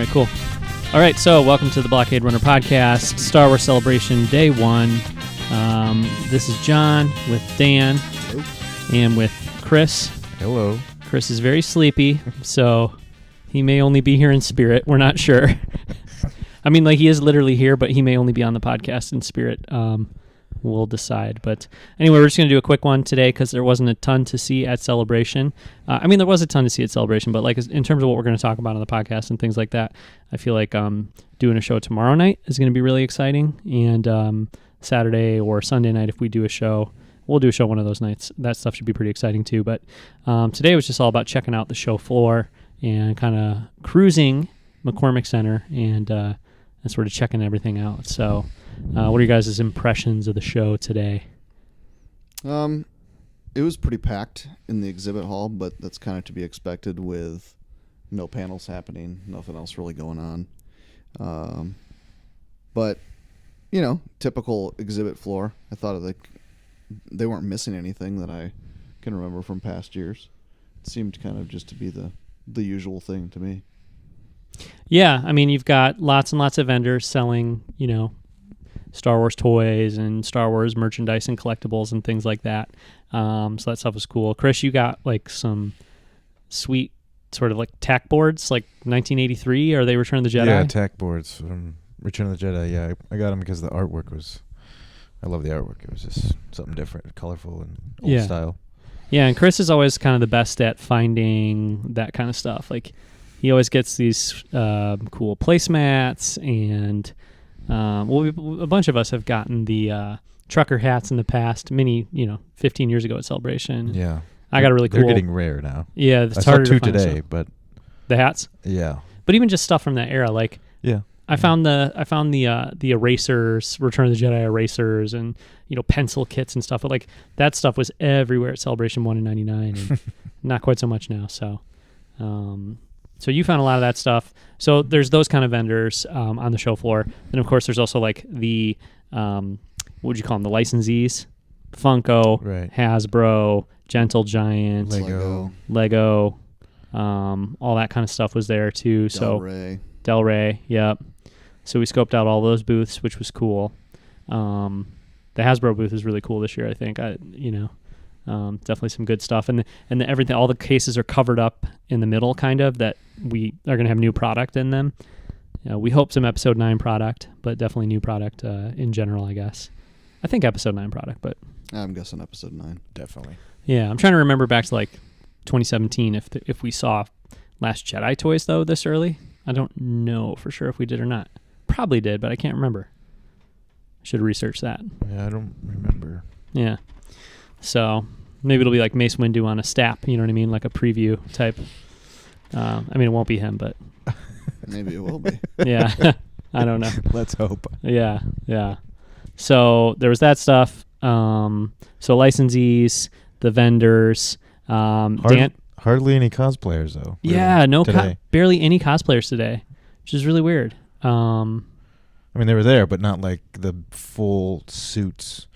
cool. All right, so welcome to the Blockade Runner podcast, Star Wars Celebration Day 1. This is John with Dan. Hello. And with Chris. Hello. Chris is very sleepy, so he may only be here in spirit. We're not sure. I mean, like, he is literally here, but he may only be on the podcast in spirit. We'll decide. But anyway, we're just going to do a quick one today because there wasn't a ton to see at Celebration. I mean, there was a ton to see at Celebration, but like in terms of what we're going to talk about on the podcast and things like that, I feel like doing a show tomorrow night is going to be really exciting. And Saturday or Sunday night, if we do a show, we'll do a show one of those nights. That stuff should be pretty exciting too. But today was just all about checking out the show floor and kind of cruising McCormick Center and sort of checking everything out. So what are you guys' impressions of the show today? It was pretty packed in the exhibit hall, but that's kind of to be expected with no panels happening, nothing else really going on. But, you know, typical exhibit floor. I thought they weren't missing anything that I can remember from past years. It seemed kind of just to be the usual thing to me. Yeah, I mean, you've got lots and lots of vendors selling, you know, Star Wars toys and Star Wars merchandise and collectibles and things like that. So that stuff was cool. Chris, you got like some sweet sort of like tack boards, like 1983. Are they Return of the Jedi? Yeah, tack boards from Return of the Jedi. Yeah, I got them because the artwork was. I love the artwork. It was just something different, colorful, and old style. Yeah, and Chris is always kind of the best at finding that kind of stuff. Like, he always gets these cool placemats, and a bunch of us have gotten the trucker hats in the past, 15 years ago at Celebration. Yeah. I got a really cool... They're getting rare now. Yeah, it's I harder saw two to find today, stuff. but... The hats? Yeah. But even just stuff from that era, like... Yeah. I found the erasers, Return of the Jedi erasers, and pencil kits and stuff. But like that stuff was everywhere at Celebration 1 in '99, and not quite so much now. So, so you found a lot of that stuff. So there's those kind of vendors on the show floor. Then of course there's also like the what would you call them? The licensees, Funko, right. Hasbro, Gentle Giant, Lego, all that kind of stuff was there too. Del Rey, yep. So we scoped out all those booths, which was cool. The Hasbro booth is really cool this year, I think. Definitely some good stuff, and everything. All the cases are covered up in the middle, kind of. That we are going to have new product in them. We hope some Episode 9 product, but definitely new product in general, I guess. I think Episode 9 product, but I'm guessing Episode 9. Definitely. Yeah, I'm trying to remember back to like 2017 if we saw Last Jedi toys though this early. I don't know for sure if we did or not. Probably did, but I can't remember. Should research that. Yeah, I don't remember. Yeah. So maybe it'll be like Mace Windu on a stap, you know what I mean? Like a preview type. I mean, it won't be him, but... Maybe it will be. Yeah. I don't know. Let's hope. Yeah. So there was that stuff. So licensees, the vendors, Hardly any cosplayers, though. Really, yeah, barely any cosplayers today, which is really weird. I mean, they were there, but not like the full suits,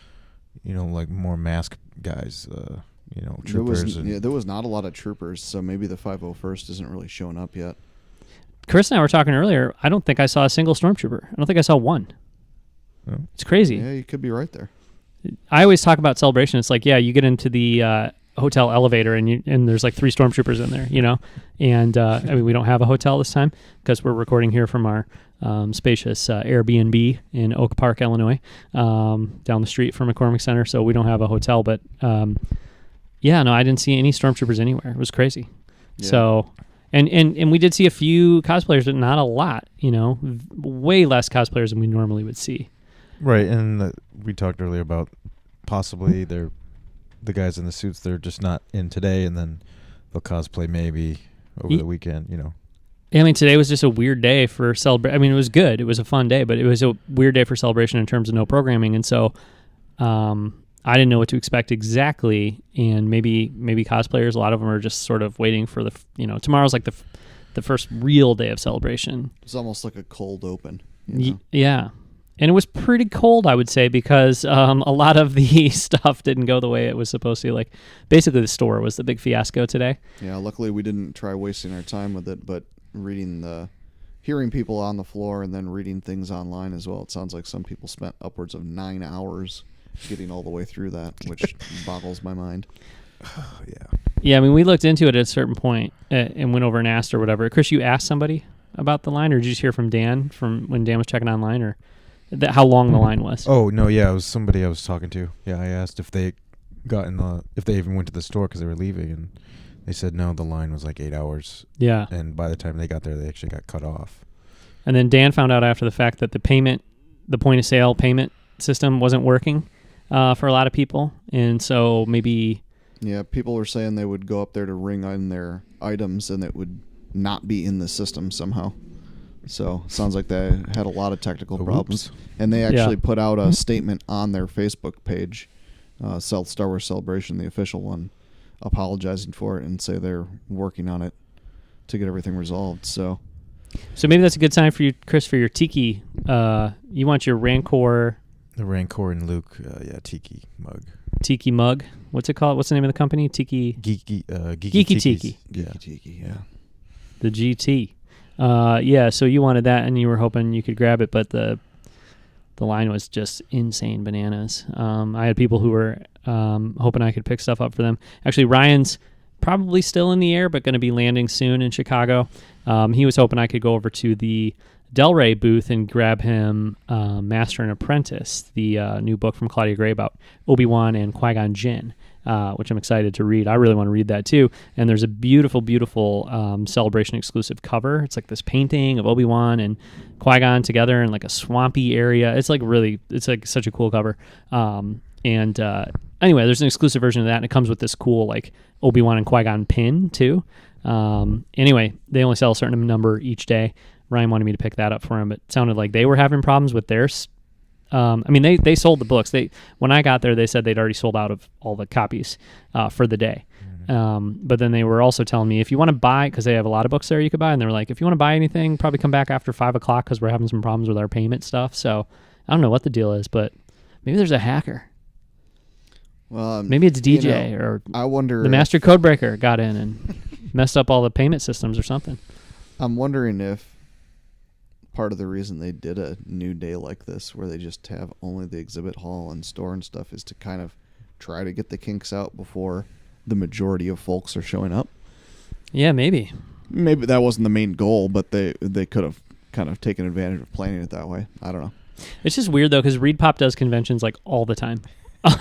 like more mask guys, troopers. There was not a lot of troopers, so maybe the 501st isn't really showing up yet. Chris and I were talking earlier. I don't think I saw a single stormtrooper. I don't think I saw one. Oh. It's crazy. Yeah, you could be right there. I always talk about Celebration. It's like, yeah, you get into the... hotel elevator and there's like 3 stormtroopers in there, and I mean, we don't have a hotel this time because we're recording here from our spacious Airbnb in Oak Park, Illinois, down the street from McCormick Center, so we don't have a hotel, but I didn't see any stormtroopers anywhere. It was crazy. Yeah. So and we did see a few cosplayers, but not a lot, way less cosplayers than we normally would see. Right. And we talked earlier about possibly the guys in the suits, they're just not in today, and then they'll cosplay maybe over the weekend, Yeah, I mean, today was just a weird day for Celebration. I mean, it was good. It was a fun day, but it was a weird day for Celebration in terms of no programming, and so I didn't know what to expect exactly, and maybe cosplayers, a lot of them are just sort of waiting for tomorrow's like the first real day of Celebration. It's almost like a cold open. Yeah. And it was pretty cold, I would say, because a lot of the stuff didn't go the way it was supposed to. Like, basically, the store was the big fiasco today. Yeah, luckily we didn't try wasting our time with it, but reading the hearing people on the floor and then reading things online as well. It sounds like some people spent upwards of 9 hours getting all the way through that, which boggles my mind. Yeah. Yeah, I mean, we looked into it at a certain point and went over and asked or whatever. Chris, you asked somebody about the line, or did you just hear from Dan from when Dan was checking online, or how long the line was? Oh, no, yeah, it was somebody I was talking to. Yeah, I asked if they if they even went to the store because they were leaving, and they said no, the line was like 8 hours. Yeah. And by the time they got there, they actually got cut off. And then Dan found out after the fact that the point of sale payment system wasn't working for a lot of people. And so maybe... Yeah, people were saying they would go up there to ring in their items and it would not be in the system somehow. So sounds like they had a lot of technical problems. And they actually put out a statement on their Facebook page, Star Wars Celebration, the official one, apologizing for it and say they're working on it to get everything resolved. So maybe that's a good time for you, Chris, for your Tiki. You want your Rancor... The Rancor and Luke, Tiki mug. Tiki mug. What's it called? What's the name of the company? Tiki... Geeky Tiki. Yeah. Geeky Tiki, yeah. The GT. So you wanted that and you were hoping you could grab it, but the line was just insane bananas. I had people who were hoping I could pick stuff up for them. Actually, Ryan's probably still in the air, but going to be landing soon in Chicago. He was hoping I could go over to the Del Rey booth and grab him Master and Apprentice, the new book from Claudia Gray about Obi-Wan and Qui-Gon Jinn, which I'm excited to read. I really want to read that too. And there's a beautiful, beautiful Celebration exclusive cover. It's like this painting of Obi-Wan and Qui-Gon together in like a swampy area. It's like such a cool cover. Anyway, there's an exclusive version of that, and it comes with this cool like Obi-Wan and Qui-Gon pin too. Anyway, they only sell a certain number each day. Ryan wanted me to pick that up for him, but it sounded like they were having problems with theirs. They sold the books. When I got there, they said they'd already sold out of all the copies for the day. But then they were also telling me if you want to buy, because they have a lot of books there you could buy, and they were like, if you want to buy anything, probably come back after 5 o'clock because we're having some problems with our payment stuff. So I don't know what the deal is, but maybe there's a hacker. Well, maybe it's DJ or I wonder the master codebreaker got in and messed up all the payment systems or something. I'm wondering if part of the reason they did a new day like this where they just have only the exhibit hall and store and stuff is to kind of try to get the kinks out before the majority of folks are showing up. Yeah, maybe that wasn't the main goal, but they could have kind of taken advantage of planning it that way. I don't know. It's just weird though, because ReadPop does conventions like all the time.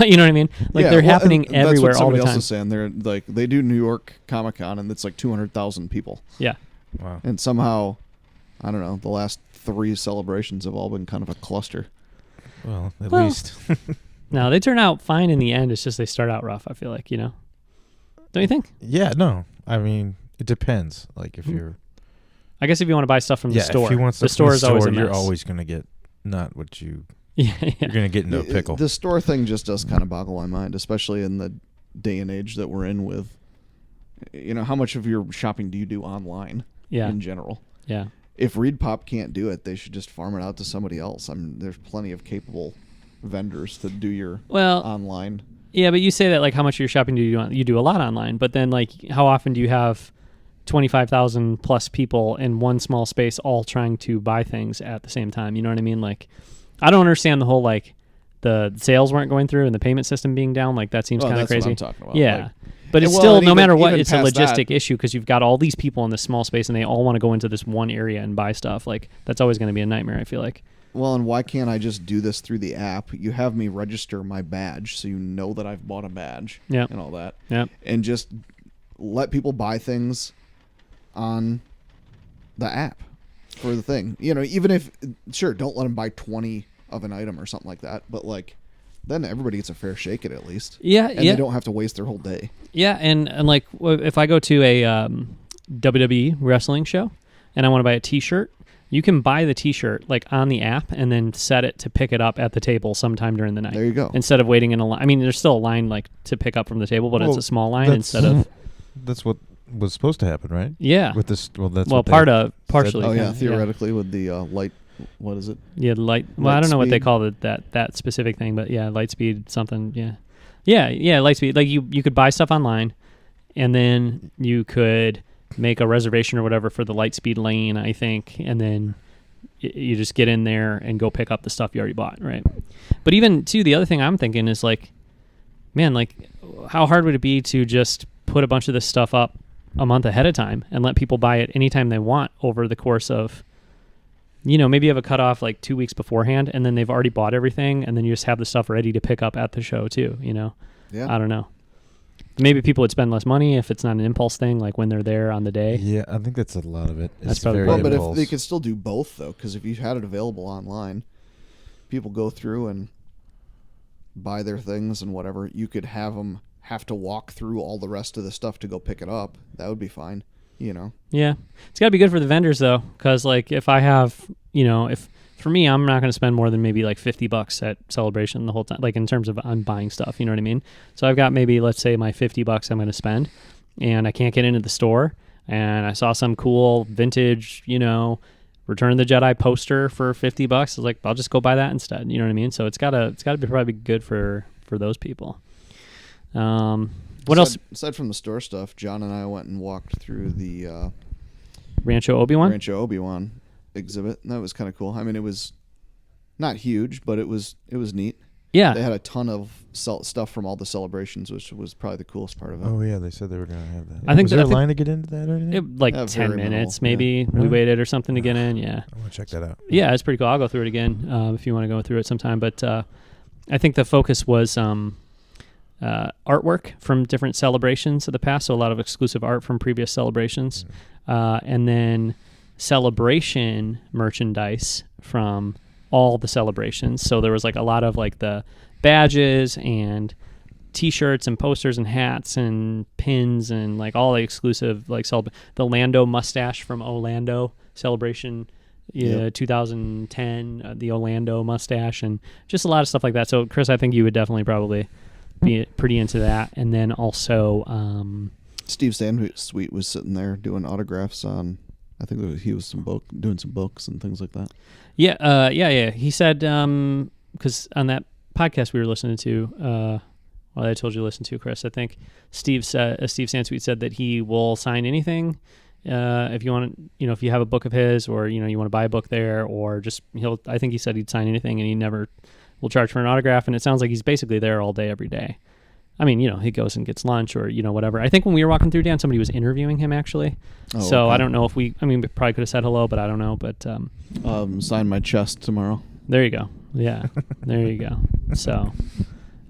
You know what I mean? Like they're happening everywhere all the time. That's what somebody else is saying. They're like they do New York Comic Con and it's like 200,000 people. Yeah. Wow. And somehow, I don't know, the last 3 celebrations have all been kind of a cluster. Well, at least. No, they turn out fine in the end. It's just they start out rough, I feel like, Don't you think? Yeah, no. I mean, it depends. Like if you're... I guess if you want to buy stuff from the store. If you want the store is always a mess. You're always going to get not what you... Yeah. You're going to get into a pickle. The store thing just does kind of boggle my mind, especially in the day and age that we're in with, how much of your shopping do you do online in general? Yeah. If ReadPop can't do it, they should just farm it out to somebody else. I mean, there's plenty of capable vendors to do your online. Yeah, but you say that like how much of your shopping do you do? You do a lot online, but then like how often do you have 25,000 plus people in one small space all trying to buy things at the same time? You know what I mean? Like, I don't understand the whole like the sales weren't going through and the payment system being down. Like that seems kind of crazy. What I'm talking about. Yeah. But it's still, no matter what, it's a logistic issue because you've got all these people in this small space and they all want to go into this one area and buy stuff. Like, that's always going to be a nightmare, I feel like. Well, and why can't I just do this through the app? You have me register my badge so you know that I've bought a badge and all that. Yeah. And just let people buy things on the app for the thing. Even if, sure, don't let them buy 20 of an item or something like that, but like then everybody gets a fair shake at least. Yeah, and they don't have to waste their whole day. Yeah, and like if I go to a WWE wrestling show and I want to buy a T-shirt, you can buy the T-shirt like on the app and then set it to pick it up at the table sometime during the night. There you go. Instead of waiting in a line. I mean, there's still a line like to pick up from the table, but it's a small line instead of. That's what was supposed to happen, right? Yeah. With this, partially. Oh yeah, theoretically with the light. What is it? Yeah, light. Well, I don't know what they call it, that specific thing, but yeah, light speed something. Yeah, light speed. Like you could buy stuff online, and then you could make a reservation or whatever for the Lightspeed lane, I think, and then you just get in there and go pick up the stuff you already bought, right? But even, too, the other thing I'm thinking is, like, man, like, how hard would it be to just put a bunch of this stuff up a month ahead of time and let people buy it anytime they want over the course of, maybe you have a cutoff like 2 weeks beforehand, and then they've already bought everything, and then you just have the stuff ready to pick up at the show, too, Yeah. I don't know. Maybe people would spend less money if it's not an impulse thing, like when they're there on the day. Yeah, I think that's a lot of it. That's It's probably very part of But impulse. if they could still do both, though, because if you had it available online, people go through and buy their things and whatever, you could have them have to walk through all the rest of the stuff to go pick it up. That would be fine, Yeah. It's got to be good for the vendors, though, because, like, if I have, if for me, I'm not going to spend more than maybe like $50 at Celebration the whole time, like in terms of I'm buying stuff, you know what I mean? So I've got maybe, let's say, my $50 I'm going to spend, and I can't get into the store, and I saw some cool vintage, Return of the Jedi poster for $50. I was like, I'll just go buy that instead, you know what I mean? So it's got to be probably good for those people. What else? Aside from the store stuff, John and I went and walked through the Rancho Obi-Wan? Rancho Obi-Wan exhibit, and that was kind of cool. I mean, it was not huge, but it was neat. Yeah. They had a ton of stuff from all the celebrations, which was probably the coolest part of it. Oh yeah, they said they were going to have that. I think was there a I think- line to get into that or anything? It, like Yeah, 10 very minutes, minimal, maybe. yeah. We Really? waited or something to get in, yeah. I want to check that out. Yeah, it's pretty cool. I'll go through it again if you want to go through it sometime. But I think the focus was artwork from different celebrations of the past, so a lot of exclusive art from previous celebrations. And then celebration merchandise from all the celebrations. So there was like a lot of like the badges and T-shirts and posters and hats and pins and like all the exclusive like the Lando mustache from Orlando Celebration. Yep. 2010, the Orlando mustache, and just a lot of stuff like that. So, Chris, I think you would definitely probably be pretty into that. And then also, Steve Sandwich was sitting there doing autographs on. I think he was doing some books and things like that. yeah. He said because on that podcast we were listening to, I told you to listen to, Chris. I think Steve Sansweet said that he will sign anything. If you want to, if you have a book of his, or you want to buy a book there, or just I think he said he'd sign anything, and he never will charge for an autograph. And it sounds like he's basically there all day, every day. I mean, he goes and gets lunch or whatever. I think when we were walking through, Dan, somebody was interviewing him actually. So okay. I don't know if we probably could have said hello, but I don't know. But sign my chest tomorrow. there you go. Yeah, there you go. So,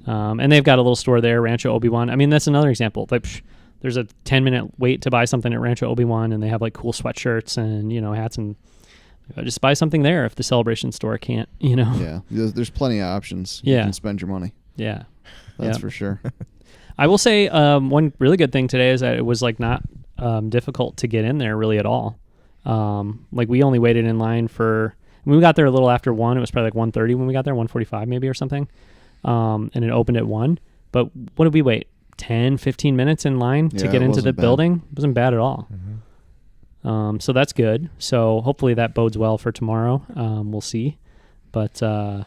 and they've got a little store there, Rancho Obi-Wan. I mean, that's another example. Like, there's a 10-minute wait to buy something at Rancho Obi-Wan, and they have like cool sweatshirts and hats, and just buy something there if the Celebration store can't. Yeah, there's plenty of options. Yeah. You can spend your money. Yeah. That's Yeah. for sure. I will say one really good thing today is that it was like not difficult to get in there really at all. Like we only waited in line when we got there a little after 1. It was probably like 1:30 when we got there, 1:45 maybe or something. And it opened at 1. But what did we wait? 10, 15 minutes in line to Yeah, get it into the wasn't bad. building? It wasn't bad at all. Mm-hmm. So that's good. So hopefully that bodes well for tomorrow. We'll see. But yeah,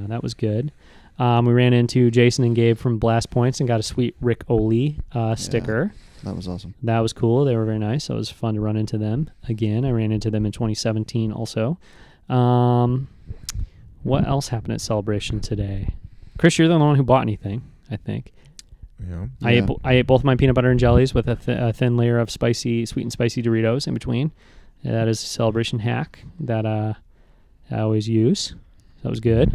that was good. We ran into Jason and Gabe from Blast Points and got a sweet Rick Oli sticker. That was awesome. That was cool. They were very nice. So it was fun to run into them again. I ran into them in 2017 also. What else happened at Celebration today? Chris, you're the only one who bought anything, I think. Yeah. I ate both my peanut butter and jellies with a thin layer of sweet and spicy Doritos in between. That is a Celebration hack that I always use. That was good.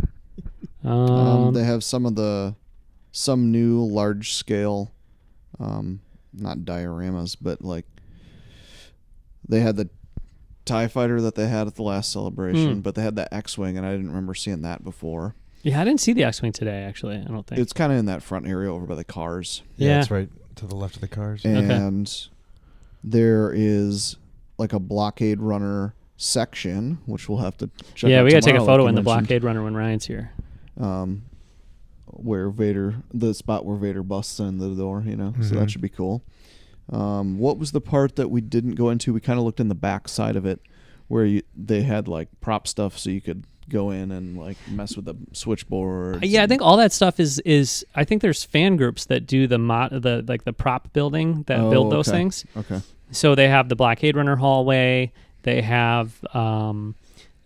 They have some new large scale, not dioramas, but like they had the TIE fighter that they had at the last Celebration, but they had that X-Wing, and I didn't remember seeing that before. Yeah, I didn't see the X-Wing today, actually. I don't think. It's kind of in that front area over by the cars. Yeah. It's right to the left of the cars. And there is like a Blockade runner section, which we'll have to check out. Yeah, we got to take a tomorrow, photo like in you the mentioned. Blockade runner when Ryan's here. Where the spot where Vader busts in the door, so Mhm. that should be cool. What was the part that we didn't go into? We kind of looked in the back side of it where they had like prop stuff so you could go in and like mess with the switchboard. Yeah, I think all that stuff is I think there's fan groups that do the prop building that build those things. Okay. So they have the Blockade Runner hallway. They have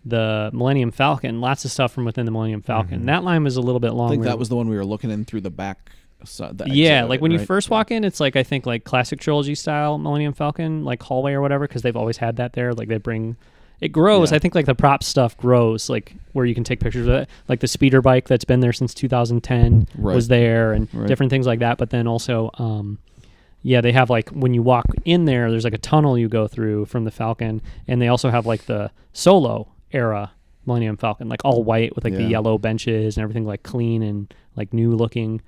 the Millennium Falcon. Lots of stuff from within the Millennium Falcon. Mm-hmm. That line was a little bit long. I think that was the one we were looking in through the back side. Yeah, like when you first walk in, it's like I think like classic trilogy style Millennium Falcon like hallway or whatever, because they've always had that there. Like they bring. It grows. Yeah. I think like the prop stuff grows, like where you can take pictures of it. Like the speeder bike that's been there since 2010 was there, and different things like that. But then also, they have like when you walk in there's like a tunnel you go through from the Falcon, and they also have like the Solo era Millennium Falcon, like all white with like the yellow benches and everything like clean and like new looking.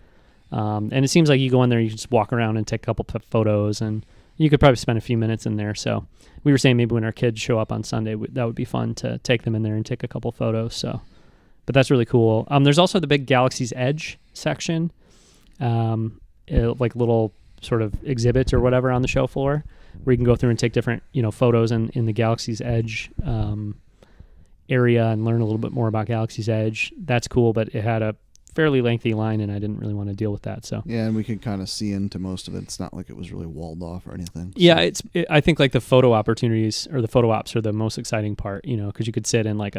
And it seems like you go in there, you just walk around and take a couple photos, and you could probably spend a few minutes in there. So we were saying maybe when our kids show up on Sunday, that would be fun to take them in there and take a couple photos. So, but that's really cool. There's also the big Galaxy's Edge section, like little sort of exhibits or whatever on the show floor, where you can go through and take different photos in the Galaxy's Edge area and learn a little bit more about Galaxy's Edge. That's cool, but it had a fairly lengthy line, and I didn't really want to deal with that. So yeah, and we could kind of see into most of it. It's not like it was really walled off or anything. So. Yeah, I think like the photo opportunities or the photo ops are the most exciting part, because you could sit in like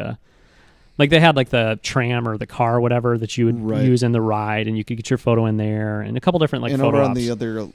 they had like the tram or the car or whatever that you would use in the ride, and you could get your photo in there, and a couple different like and photo over on ops. the other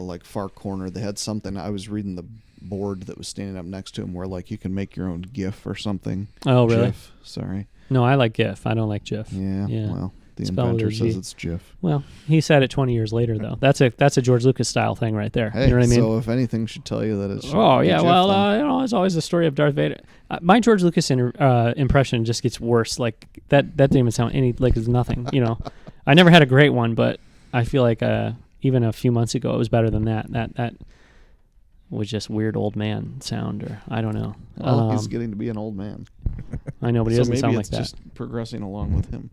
like far corner, they had something. I was reading the board that was standing up next to him where like you can make your own GIF or something. Oh, really? GIF, sorry. No, I like GIF. I don't like GIF. Yeah. Well, the Spell inventor with a says G. it's GIF. Well, he said it 20 years later, though. That's a George Lucas style thing right there. Hey, you know what I mean? so if anything should tell you that it's oh yeah, GIF, well, it's always the story of Darth Vader. My George Lucas impression just gets worse. Like that didn't even sound it's nothing. I never had a great one, but I feel like even a few months ago it was better than that. That was just weird old man sound, or I don't know. Well, he's getting to be an old man. I know, but he so doesn't maybe sound like it's that. just progressing along with him.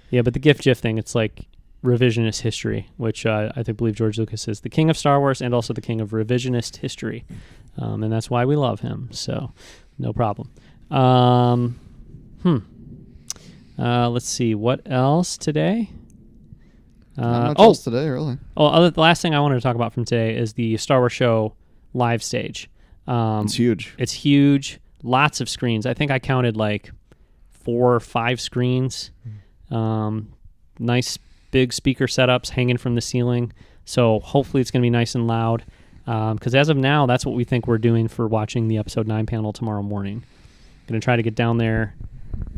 Yeah, but the GIF thing, it's like revisionist history, which I believe George Lucas is the king of Star Wars and also the king of revisionist history. And that's why we love him. So no problem. Let's see. What else today? Not much else today, really. The last thing I wanted to talk about from today is the Star Wars Show live stage. It's huge. It's huge. Lots of screens. I think I counted like 4 or 5 screens. Nice big speaker setups hanging from the ceiling. So hopefully it's going to be nice and loud. Because as of now, that's what we think we're doing for watching the Episode 9 panel tomorrow morning. Going to try to get down there,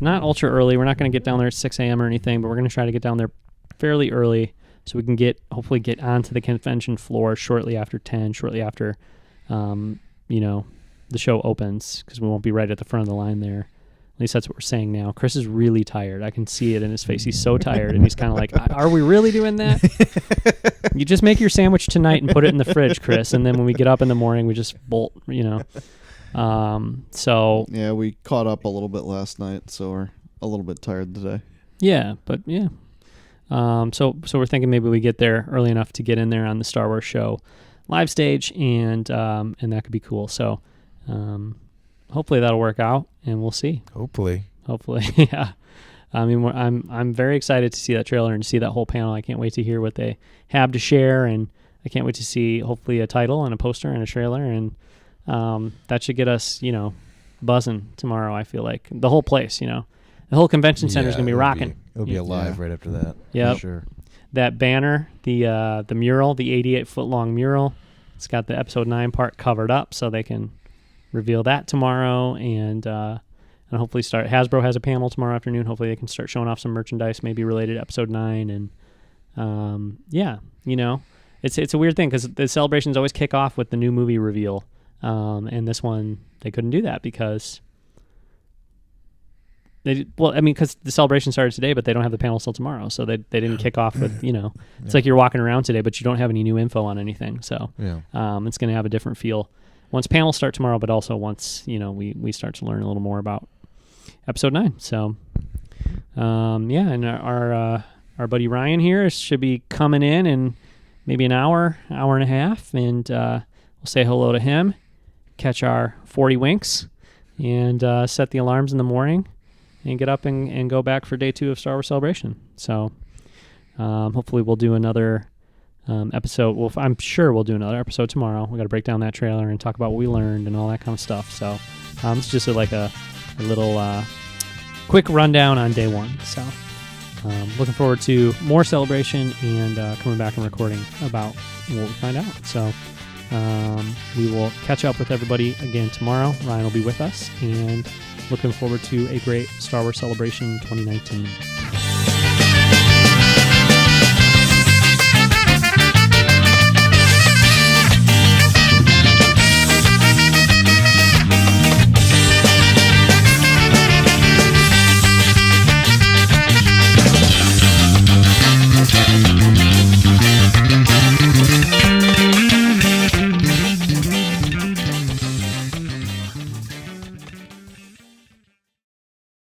not ultra early. We're not going to get down there at 6 a.m. or anything, but we're going to try to get down there fairly early so we can hopefully get onto the convention floor shortly after 10, shortly after, the show opens, because we won't be right at the front of the line there. At least that's what we're saying now. Chris is really tired. I can see it in his face. He's so tired, and he's kind of like, are we really doing that? You just make your sandwich tonight and put it in the fridge, Chris, and then when we get up in the morning, we just bolt, So yeah, we caught up a little bit last night, so we're a little bit tired today. Yeah, but yeah. So we're thinking maybe we get there early enough to get in there on the Star Wars Show live stage, and that could be cool. So hopefully that'll work out, and we'll see. Hopefully, yeah. I mean, I'm very excited to see that trailer and to see that whole panel. I can't wait to hear what they have to share, and I can't wait to see hopefully a title and a poster and a trailer, and that should get us, buzzing tomorrow. I feel like the whole place, the whole convention center is gonna be rocking. It'll be alive right after that. Yeah, sure. That banner, the mural, the 88-foot long mural, it's got the Episode 9 part covered up, so they can reveal that tomorrow, and hopefully start. Hasbro has a panel tomorrow afternoon. Hopefully they can start showing off some merchandise, maybe related to Episode 9, and it's a weird thing because the celebrations always kick off with the new movie reveal, and this one they couldn't do that because. Because the celebration started today, but they don't have the panel till tomorrow, so they didn't kick off with, it's like you're walking around today, but you don't have any new info on anything, so it's going to have a different feel once panels start tomorrow, but also once, we start to learn a little more about Episode 9, so, and our buddy Ryan here should be coming in maybe an hour and a half, and we'll say hello to him, catch our 40 winks, and set the alarms in the morning. and get up and go back for day 2 of Star Wars Celebration. So hopefully we'll do another episode. Well, I'm sure we'll do another episode tomorrow. We got to break down that trailer and talk about what we learned and all that kind of stuff. So it's just a little quick rundown on day 1. So looking forward to more Celebration and coming back and recording about what we find out. So we will catch up with everybody again tomorrow. Ryan will be with us, and looking forward to a great Star Wars Celebration 2019.